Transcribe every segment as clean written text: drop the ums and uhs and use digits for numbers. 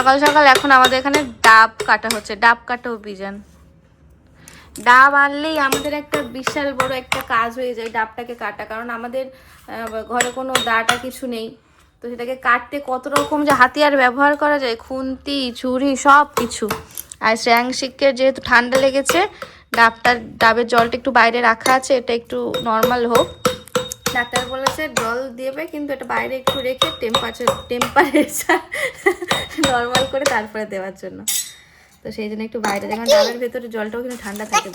সকাল সকাল এখন আমাদের এখানে ডাব কাটা হচ্ছে, ডাব কাটা অভিযান। ডাব আনলেই আমাদের একটা বিশাল বড় একটা কাজ হয়ে যায় ডাবটাকে কাটা, কারণ আমাদের ঘরে কোনো দাটা কিছু নেই। তো সেটাকে কাটতে কত রকম যে হাতিয়ার ব্যবহার করা যায়, খুন্তি ছুরি সব কিছু। আর শ্রেয়াংশিকের যেহেতু ঠান্ডা লেগেছে, ডাবের জলটা একটু বাইরে রাখা আছে, এটা একটু নর্মাল হোক। ডাক্তার বলেছে জল দেবে, কিন্তু এটা বাইরে একটু রেখে টেম্পারেচার নর্মাল করে তারপরে দেওয়ার জন্য। তো সেই জন্য একটু বাইরে, দেখুন ডাবের ভেতরে জলটাও কিন্তু ঠান্ডা থাকে।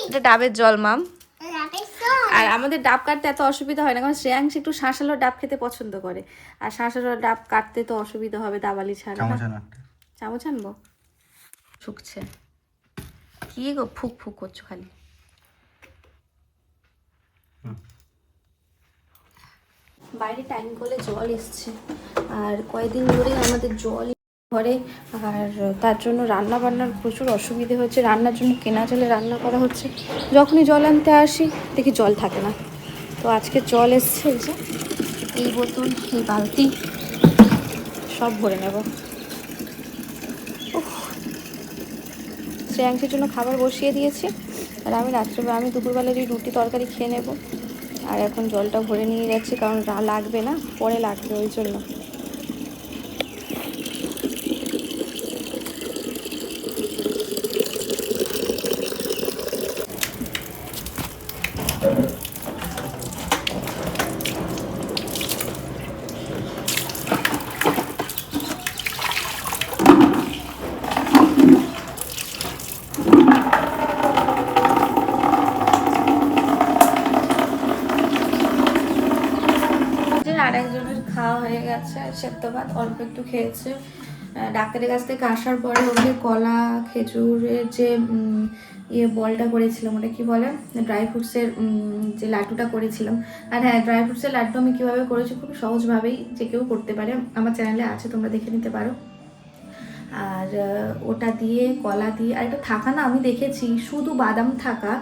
এটা ডাবের জল মাম। আর আমাদের ডাব কাটতে এত অসুবিধা হয় না, কারণ শ্রেয়াংশ একটু শাঁসালো ডাব খেতে পছন্দ করে, আর শাঁসালো ডাব কাটতে তো অসুবিধা হবে দাবালি ছাড়া। চামচ আনবো? শুকছে কি গো, ফুক ফুক করছো খালি। বাইরে টাইম করে জল এসছে, আর কয়েকদিন ধরে আমাদের জল ঘরে, আর তার জন্য রান্না বান্নার প্রচুর অসুবিধে হচ্ছে। রান্নার জন্য কেনা জলে রান্না করা হচ্ছে, যখনই জল আনতে আসি দেখি জল থাকে না। তো আজকে জল এসছে, এই যে এই বোতল, এই বালতি সব ভরে নেব। শ্রেয়াংশের জন্য খাবার বসিয়ে দিয়েছি, আর আমি দুপুরবেলা যে রুটি তরকারি খেয়ে নেব। আর এখন জলটা ভরে নিয়ে যাচ্ছি, কারণ লাগবে না, পরে লাগবে, ওই জন্য। আর একজনের খাওয়া হয়ে গেছে, সেদ্ধ ভাত অল্প একটু খেয়েছে। ডাক্তারের কাছ থেকে আসার পরে ওকে কলা খেজুরের যে বলটা করেছিলাম, ওটা কি বলে, ড্রাই ফ্রুটসের যে লাড্ডুটা করেছিলাম। আর হ্যাঁ, ড্রাই ফ্রুটসের লাড্ডু আমি কীভাবে করেছি, খুব সহজভাবেই যে কেউ করতে পারে, আমার চ্যানেলে আছে, তোমরা দেখে নিতে পারো। আর ওটা দিয়ে কলা দিয়ে, আর এটা থাকা না, আমি দেখেছি শুধু বাদাম থাকা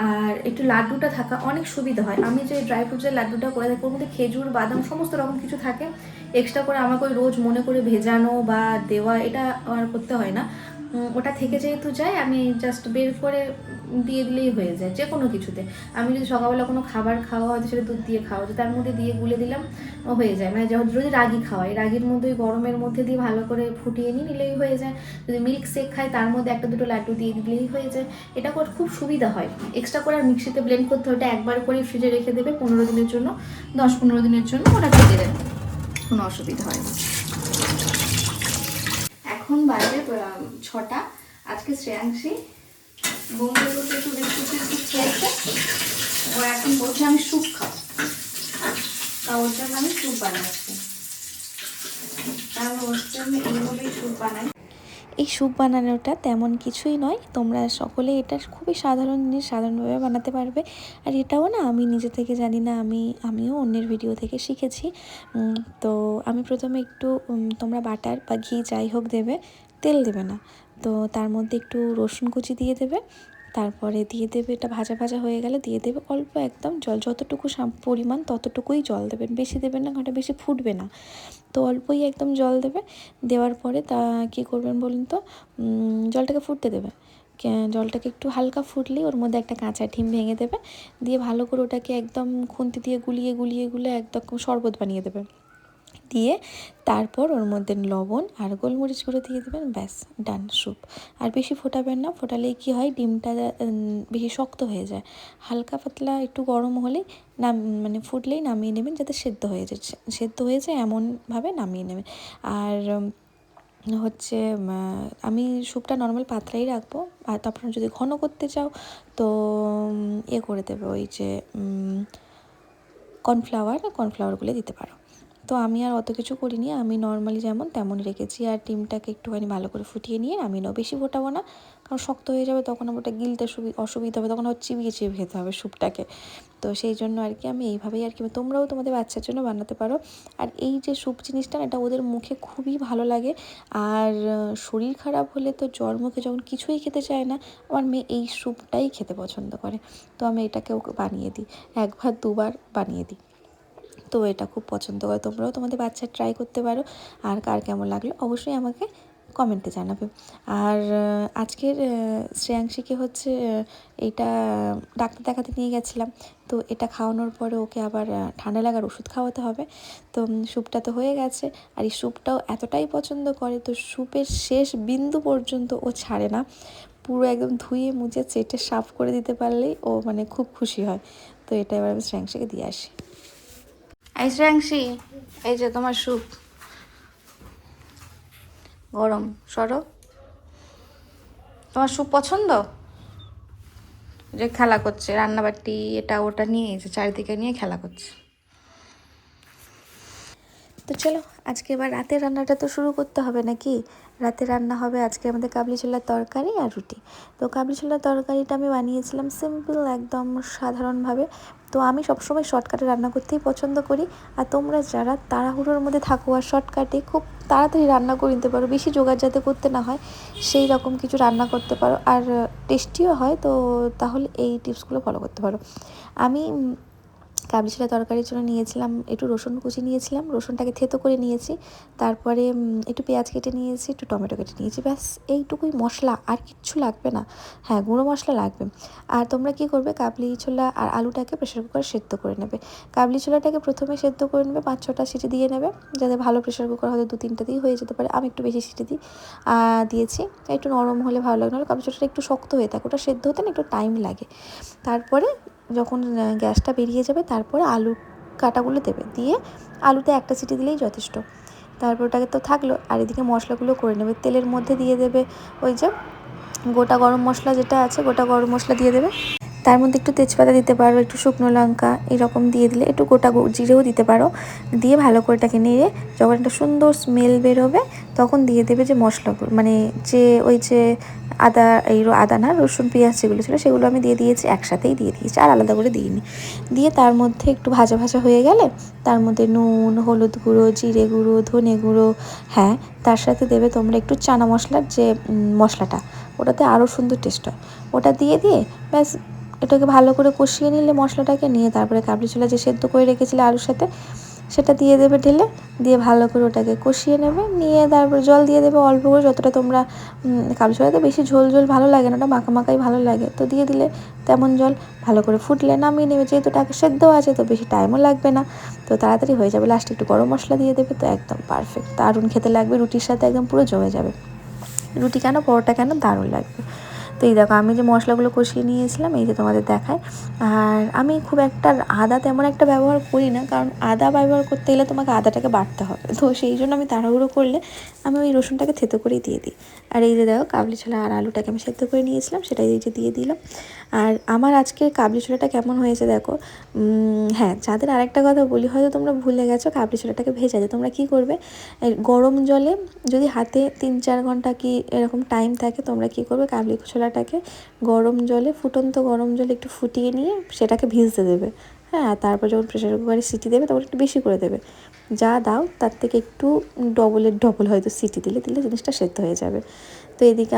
আর একটু লাড্ডুটা থাকা অনেক সুবিধা হয়। আমি যে ড্রাই ফ্রুটসের লাড্ডুটা করে থাকি, ওর মধ্যে খেজুর বাদাম সমস্ত রকম কিছু থাকে, এক্সট্রা করে আমাকে ওই রোজ মনে করে ভেজানো বা দেওয়া এটা আর করতে হয় না। ওটা থেকে যেহেতু যায়, আমি জাস্ট বের করে দিয়ে দিলেই হয়ে যায় যে কোনো কিছুতে। আমি যদি সকালবেলা কোনো খাবার খাওয়া হয়, সেটা দুধ দিয়ে খাওয়া যায়, তার মধ্যে দিয়ে গুলে দিলাম, হয়ে যায়। মানে যদি রাগি খাওয়াই, রাগির মধ্যে গরমের মধ্যে দিয়ে ভালো করে ফুটিয়ে নিলেই হয়ে যায়। যদি মিল্ক শেক খাই, তার মধ্যে একটা দুটো লাড্ডু দিয়ে দিলেই হয়ে যায়। এটা করে খুব সুবিধা হয়, এক্সট্রা করে আর মিক্সিতে ব্লেন্ড করতে হয়। ওটা একবার করে ফ্রিজে রেখে দেবে 15 দিনের জন্য, 10-15 দিনের জন্য, ওটা খেতে দেবে, কোনো অসুবিধা হয় না। এখন বাজে 6টা। আজকে শ্রেয়াংশী বন্ধুগুলোকে একটু বিস্কুট খেয়েছে, ও এখন বলছে আমি স্যুপ খাবো, তা ওর জন্য আমি স্যুপ বানাচ্ছি। তাহলে ওর জন্য এইভাবেই স্যুপ বানাই। এই স্যুপ বানানোটা তেমন কিছুই নয়, তোমরা সকলে এটা খুবই সাধারণ জিনিস, সাধারণভাবে বানাতে পারবে। আর এটাও না আমি নিজে থেকে জানি না, আমিও অন্যের ভিডিও থেকে শিখেছি। তো আমি প্রথমে একটু তোমরা বাটার বা ঘি যাই হোক দেবে, তেল দেবে না। তো তার মধ্যে একটু রসুন কুচি দিয়ে দেবে, তারপরে দিয়ে দেবে, এটা ভাজা ভাজা হয়ে গেলে দিয়ে দেবে অল্প একদম জল, যতটুকু পরিমাণ ততটুকুই জল দেবেন, বেশি দেবেন না, কারণ বেশি ফুটবে না। তো অল্পই একদম জল দেবে, দেওয়ার পরে তা কী করবেন বলুন তো, জলটাকে ফুটতে দেবে। জলটাকে একটু হালকা ফুটলেই ওর মধ্যে একটা কাঁচা ডিম ভেঙে দেবে, দিয়ে ভালো করে ওটাকে একদম খুন্তি দিয়ে গুলিয়ে একদম শরবত বানিয়ে দেবে। দিয়ে তারপর ওর মধ্যে লবণ আর গোলমরিচ গুঁড়ো দিয়ে দেবেন, ব্যাস ডান স্যুপ। আর বেশি ফোটাবেন না, ফোটালেই কী হয়, ডিমটা বেশি শক্ত হয়ে যায়। হালকা পাতলা একটু গরম হলেই মানে ফুটলেই নামিয়ে নেবেন, যাতে সেদ্ধ হয়ে যায় এমনভাবে নামিয়ে নেবেন। আর হচ্ছে আমি স্যুপটা নর্মাল পাতলাই রাখবো। আর তারপর যদি ঘন করতে চাও তো করে দেবে, ওই যে কর্নফ্লাওয়ারগুলো দিতে পারো। তো আমি আর অত কিছু করিনি, আমি নর্মালি যেমন তেমনই রেখেছি। আর ডিমটাকে একটুখানি ভালো করে ফুটিয়ে নিয়ে আমি বেশি ফোটাবো না, কারণ শক্ত হয়ে যাবে, তখন ওটা গিলতে অসুবিধা হবে, তখন চিবিয়ে খেতে হবে স্যুপটাকে। তো সেই জন্য আর কি আমি এইভাবেই আর কি, তোমরাও তোমাদের বাচ্চার জন্য বানাতে পারো। আর এই যে স্যুপ জিনিসটা, এটা ওদের মুখে খুবই ভালো লাগে। আর শরীর খারাপ হলে তো জ্বর মুখে যখন কিছুই খেতে চায় না, আমার মেয়ে এই স্যুপটাই খেতে পছন্দ করে। তো আমি এটাকে ওকে বানিয়ে দিই, 1 বার 2 বার বানিয়ে দিই। তো এটা খুব পছন্দ করে। তোমরাও তোমাদের বাচ্চা ট্রাই করতে পারো। আর কার কেমন লাগলো অবশ্যই আমাকে কমেন্টে জানাবে। আর আজকের শ্রেয়াংশীকে হচ্ছে এইটা ডাক্তার দেখাতে নিয়ে গেছিলাম। তো এটা খাওয়ানোর পরে ওকে আবার ঠান্ডা লাগার ওষুধ খাওয়াতে হবে। তো স্যুপটা তো হয়ে গেছে, আর এই স্যুপটাও এতটাই পছন্দ করে, তো স্যুপের শেষ বিন্দু পর্যন্ত ও ছাড়ে না। পুরো একদম ধুয়ে মুছে চেটে সাফ করে দিতে পারলেই ও মানে খুব খুশি হয়। তো এটা এবার আমি শ্রেয়াংশীকে দিয়ে আসি। এই শ্রেয়াংশী, এই যে তোমার স্যুপ গরম, সরো। তোমার স্যুপ পছন্দ? যে খেলা করছে রান্নাবাটি এটা ওটা নিয়ে, যে চারিদিকে নিয়ে খেলা করছে। তো চলো আজকে এবার রাতের রান্নাটা তো শুরু করতে হবে নাকি। রাতে রান্না হবে আজকে আমাদের কাবলি ছোলার তরকারি আর রুটি। তো কাবলি ছোলার তরকারিটা আমি বানিয়েছিলাম সিম্পল একদম সাধারণভাবে। তো আমি সবসময় শর্টকাটে রান্না করতেই পছন্দ করি। আর তোমরা যারা তাড়াহুড়োর মধ্যে থাকো আর শর্টকাটে খুব তাড়াতাড়ি রান্না করে নিতে পারো, বেশি জোগাড় যাতে করতে না হয়, সেই রকম কিছু রান্না করতে পারো আর টেস্টিও হয়, তো তাহলে এই টিপসগুলো ফলো করতে পারো। আমি কাবলি ছোলা তরকারির জন্য নিয়েছিলাম একটু রসুন কুচি নিয়েছিলাম, রসুনটাকে থেতো করে নিয়েছি। তারপরে একটু পেঁয়াজ কেটে নিয়েছি, একটু টমেটো কেটে নিয়েছি, ব্যাস এইটুকুই মশলা, আর কিচ্ছু লাগবে না। হ্যাঁ, গুঁড়ো মশলা লাগবে। আর তোমরা কি করবে, কাবলি ছোলা আর আলুটাকে প্রেশার কুকারে সেদ্ধ করে নেবে। কাবলি ছোলাটাকে প্রথমে সেদ্ধ করে নেবে, 5-6টা সিটি দিয়ে নেবে, যাতে ভালো প্রেশার কুকার হয়তো 2-3টাতেই হয়ে যেতে পারে। আমি একটু বেশি সিটি দিয়েছি, একটু নরম হলে ভালো লাগে, নাহলে কাবলি ছোলাটা একটু শক্ত হয়ে থাকে, ওটা সেদ্ধ হতে না একটু টাইম লাগে। তারপরে যখন গ্যাসটা বেরিয়ে যাবে তারপরে আলু কাটাগুলো দেবে, দিয়ে আলুতে একটা সিটি দিলেই যথেষ্ট। তারপর ওটাকে তো থাকলো, আর এদিকে মশলাগুলো করে নেবে। তেলের মধ্যে দিয়ে দেবে ওই যে গোটা গরম মশলা যেটা আছে, গোটা গরম মশলা দিয়ে দেবে। তার মধ্যে একটু তেজপাতা দিতে পারো, একটু শুকনো লঙ্কা এরকম দিয়ে দিলে, একটু গোটা জিরেও দিতে পারো। দিয়ে ভালো করে এটাকে নেড়ে যখন একটা সুন্দর স্মেল বেরোবে তখন দিয়ে দেবে যে মশলাগুলো, মানে যে ওই যে আদা না রসুন পেঁয়াজ যেগুলো ছিল সেগুলো আমি দিয়ে দিয়েছি, একসাথেই দিয়ে দিয়েছি, আর আলাদা করে দিইনি। দিয়ে তার মধ্যে একটু ভাজা ভাজা হয়ে গেলে তার মধ্যে নুন, হলুদ গুঁড়ো, জিরে গুঁড়ো, ধনে গুঁড়ো, হ্যাঁ তার সাথে দেবে তোমরা একটু চানা মশলার যে মশলাটা, ওটাতে আরও সুন্দর টেস্ট হয়। ওটা দিয়ে ব্যাস এটাকে ভালো করে কষিয়ে নিলে মশলাটাকে, নিয়ে তারপরে কাবলি ছোলা যে সেদ্ধ করে রেখেছিলে আলুর সাথে সেটা দিয়ে দেবে ঢেলে, দিয়ে ভালো করে ওটাকে কষিয়ে নেবে, নিয়ে তারপরে জল দিয়ে দেবে অল্প করে, যতটা তোমরা কাবলি ছোলাতে বেশি ঝোল ঝোল ভালো লাগে না, ওটা মাখা মাখাই ভালো লাগে, তো দিয়ে দিলে তেমন জল। ভালো করে ফুটলে নামিয়ে নেবে, যেহেতু টাকে সেদ্ধ আছে তো বেশি টাইমও লাগবে না, তো তাড়াতাড়ি হয়ে যাবে। লাস্টে একটু গরম মশলা দিয়ে দেবে, তো একদম পারফেক্ট, দারুণ খেতে লাগবে, রুটির সাথে একদম পুরো জমে যাবে। রুটি কেন পরোটা কেন দারুণ লাগবে। তো এই দেখো আমি যে মশলাগুলো কষিয়ে নিয়েছিলাম এই যে তোমাদের দেখায়। আর আমি খুব একটা আদা তেমন একটা ব্যবহার করি না, কারণ আদা ব্যবহার করতে গেলে তোমাকে আদাটাকে বাটতে হবে, তো সেই জন্য আমি তাড়াহুড়ো করলে আমি ওই রসুনটাকে থেতো করেই দিয়ে দিই। আর এই যে দেখো কাবলি ছোলা আর আলুটাকে আমি সেদ্ধ করে নিয়েছিলাম, সেটাই এই যে দিয়ে দিলাম। আর আমার আজকে কাবলি ছোলাটা কেমন হয়েছে দেখো। হ্যাঁ, যাদের আরেকটা কথা বলি, হয়তো তোমরা ভুলে গেছো কাবলি ছোলাটাকে ভেজাতে, তোমরা কি করবে, গরম জলে যদি হাতে 3-4 ঘন্টা কি এরকম টাইম থাকে, তোমরা কি করবে কাবলি ছোলাটাকে গরম জলে, ফুটন্ত গরম জলে একটু ফুটিয়ে নিয়ে সেটাকে ভিজতে দেবে। হ্যাঁ, তারপর যখন প্রেশার কুকারে সিটি দেবে তখন একটু বেশি করে দেবে, যা দাও তার থেকে একটু ডবল হয়তো সিটি দিলে জিনিসটা সেদ্ধ হয়ে যাবে। তো এদিকে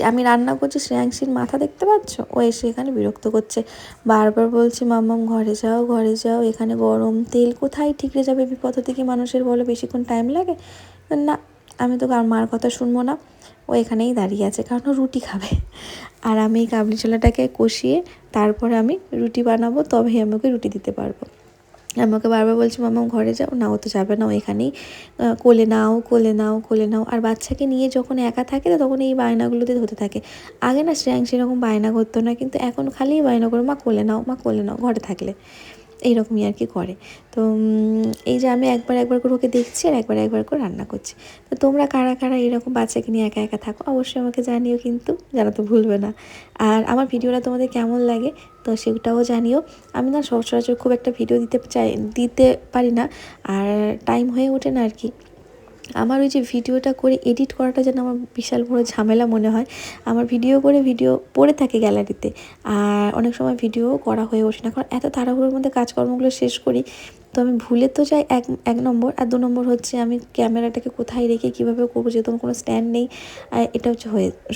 আমি রান্না করছি, শ্রেয়াংশীর মাথা দেখতে পাচ্ছ, ও এসে এখানে বিরক্ত করছে, বারবার বলছে মাম্মাম ঘরে যাও, এখানে গরম তেল, কোথায় ঠিকরে যাবে, বিপদ হতে কি মানুষের বলো বেশিক্ষণ টাইম লাগে না। আমি তো মার কথা শুনবো না, ও এখানেই দাঁড়িয়ে আছে, কারণ ও রুটি খাবে। আর আমি এই কাবলি ছোলাটাকে কষিয়ে তারপরে আমি রুটি বানাবো, তবেই আমি ওকে রুটি দিতে পারবো। আমাকে বারবার বলছে মামা ঘরে যাও, না ও তো যাবে না, ও এখানেই কোলে নাও। আর বাচ্চাকে নিয়ে যখন একা থাকে না তখন এই বায়নাগুলোতে ধরতে থাকে। আগে না শ্রেয়াংশ এরকম বায়না করতো না, কিন্তু এখন খালি বায়না করে মা কোলে নাও ঘরে থাকলে, এইরকমই আর কি করে। তো এই যে আমি একবার করে ওকে দেখছি আর একবার করে রান্না করছি। তো তোমরা কারা কারা এরকম বাচ্চাকে নিয়ে একা একা থাকো অবশ্যই আমাকে জানিও, কিন্তু জানাতে ভুলবে না। আর আমার ভিডিওটা তোমাদের কেমন লাগে তো সেটাও জানিও। আমি না সচরাচর খুব একটা ভিডিও দিতে পারি না, আর টাইম হয়ে ওঠে না আর কি। আমার ওই যে ভিডিওটা করে এডিট করাটা যেন আমার বিশাল বড় ঝামেলা মনে হয়। আমার ভিডিও পড়ে থাকে গ্যালারিতে, আর অনেক সময় ভিডিও করা হয়ে ওঠে না, কারণ এত তাড়াহুড়োর মধ্যে কাজকর্মগুলো শেষ করি, তো আমি ভুলে তো যাই এক নম্বর, আর 2 নম্বর হচ্ছে আমি ক্যামেরাটাকে কোথায় রেখে কীভাবে করবো, যেহেতু আমার কোনো স্ট্যান্ড নেই, এটা হচ্ছে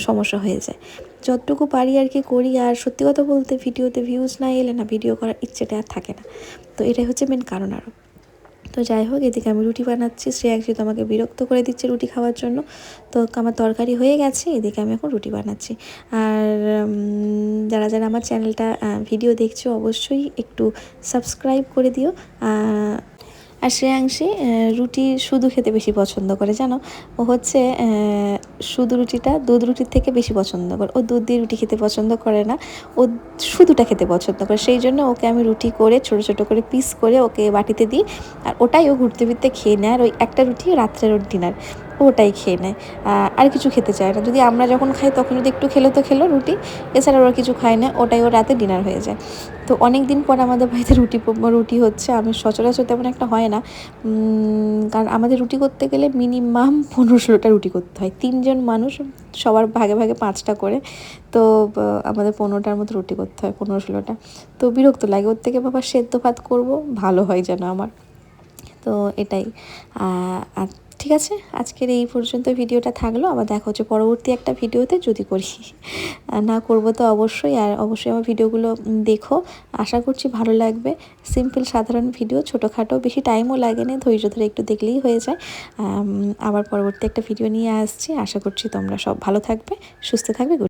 সমস্যা হয়ে যায়। যতটুকু পারি আর কি করি। আর সত্যি কথা বলতে ভিডিওতে ভিউজ না এলে না ভিডিও করার ইচ্ছেটা আর থাকে না। তো এটাই হচ্ছে মেন কারণ আরও। তো যাই হোক, এদিকে আমি রুটি বানাচ্ছি, শ্রেয়াংশী তো আমাকে বিরক্ত করে দিচ্ছে রুটি খাওয়ার জন্য। তো আমার তরকারি হয়ে গেছে, এদিকে আমি এখন রুটি বানাচ্ছি। আর যারা যারা আমার চ্যানেলটা ভিডিও দেখছো অবশ্যই একটু সাবস্ক্রাইব করে দিও। আর শ্রেয়াংশী রুটি শুধু খেতে বেশি পছন্দ করে, জানো। ও হচ্ছে শুধু রুটিটা দুধ রুটির থেকে বেশি পছন্দ করে। ও দুধ দিয়ে রুটি খেতে পছন্দ করে না, ও শুধুটা খেতে পছন্দ করে। সেই জন্য ওকে আমি রুটি করে ছোটো ছোটো করে পিস করে ওকে বাটিতে দিই, আর ওটাই ও ঘুরতে ফিরতে খেয়ে নেয়। আর ওই একটা রুটি রাত্রের ওর ডিনার, ওটাই খেয়ে নেয়, আর কিছু খেতে চায় না। যদি আমরা যখন খাই তখন যদি একটু খেলো তো খেলো রুটি, এছাড়া ওরা কিছু খায় না, ওটাই ওর রাতে ডিনার হয়ে যায়। তো অনেক দিন পর আমাদের বাড়িতে রুটি হচ্ছে। আমি সচরাচর তেমন একটা হয় না, কারণ আমাদের রুটি করতে গেলে মিনিমাম 15-16টা রুটি করতে হয়। 3জন মানুষ, সবার ভাগে ভাগে 5টা করে। তো আমাদের 15টার মতো রুটি করতে হয়, 15-16টা। তো বিরক্ত লাগে, ওর থেকে বাবা সেদ্ধ ভাত করবো ভালো হয় যেন আমার। তো এটাই। আর ঠিক আছে, আজকের এই পর্যন্ত ভিডিওটা থাকলো। আবার দেখা হচ্ছে পরবর্তী একটা ভিডিওতে, যদি করি। না করব তো অবশ্যই। আর অবশ্যই আমার ভিডিওগুলো দেখো, আশা করছি ভালো লাগবে। সিম্পল সাধারণ ভিডিও, ছোটোখাটো, বেশি টাইমও লাগে না, ধৈর্য ধরে একটু দেখলেই হয়ে যায়। আবার পরবর্তী একটা ভিডিও নিয়ে আসছি। আশা করছি তোমরা সব ভালো থাকবে, সুস্থ থাকবে।